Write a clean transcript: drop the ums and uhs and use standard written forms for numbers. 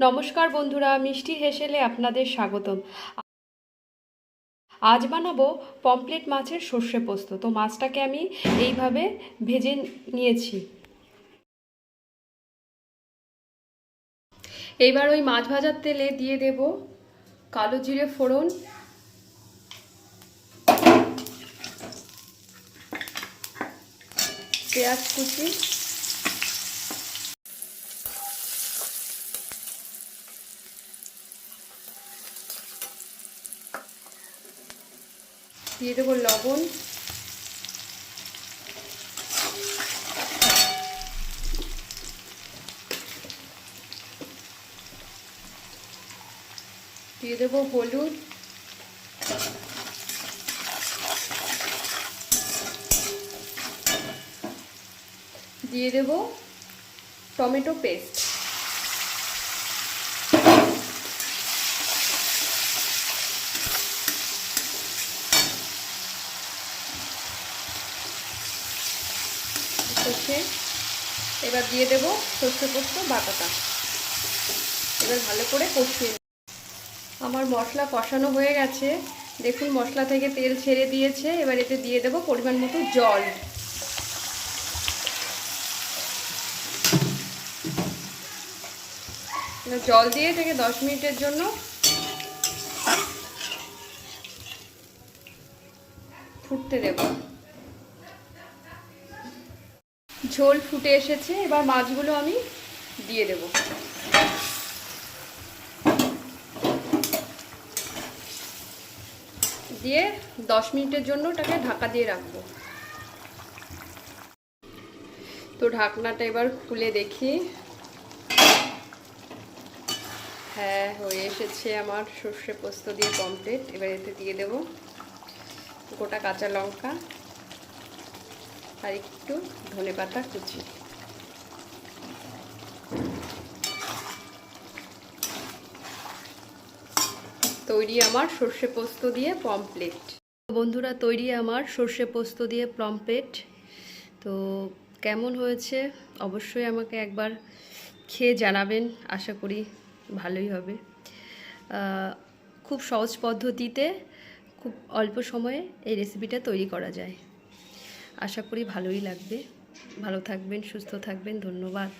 নমস্কার বন্ধুরা, মিষ্টি হেসেলে আপনাদের স্বাগতম। আজ বানাবো পমফ্রেট মাছের সর্ষে পোস্ত। তো মাছটাকে আমি এইভাবে ভেজে নিয়েছি। এইবার ওই মাছ ভাজার তেলে দিয়ে দেব কালো জিরে ফোড়ন, পেঁয়াজ কুচি, দিয়ে দেবো লবণ, দিয়ে দেবো হলুদ, দিয়ে দেবো টমেটো পেস্ট, এবার দিয়ে দেবো সর্ষে পোস্ত বাটাটা। এবার ভালো করে কষিয়ে আমার মশলা কষানো হয়ে গেছে। দেখুন মশলা থেকে তেল ছেড়ে দিয়েছে। এবার এতে দিয়ে দেবো পরিমাণ মতো জল। জল দিয়ে এটাকে 10 মিনিটের জন্য ফুটতে দেব। ঝোল ফুটে এসেছে। এবার মাছগুলো আমি দিয়ে দেব। দিয়ে 10 মিনিটের জন্য ওটাকে ঢাকা দিয়ে রাখবো। তো ঢাকনাটা এবার খুলে দেখি। হ্যাঁ, হয়ে এসেছে আমার সর্ষে পোস্ত দিয়ে পমফ্রেট। এবার এতে দিয়ে দেব গোটা কাঁচা লঙ্কা আর একটু ধনেপাতা কুচি। তৈরি আমার সর্ষে পোস্ত দিয়ে পমফ্রেট। বন্ধুরা, তৈরি আমার সর্ষে পোস্ত দিয়ে পমফ্রেট। তো কেমন হয়েছে অবশ্যই আমাকে একবার খেয়ে জানাবেন। আশা করি ভালোই হবে। খুব সহজ পদ্ধতিতে খুব অল্প সময়ে এই রেসিপিটা তৈরি করা যায়। আশা করি ভালোই লাগবে। ভালো থাকবেন, সুস্থ থাকবেন। ধন্যবাদ।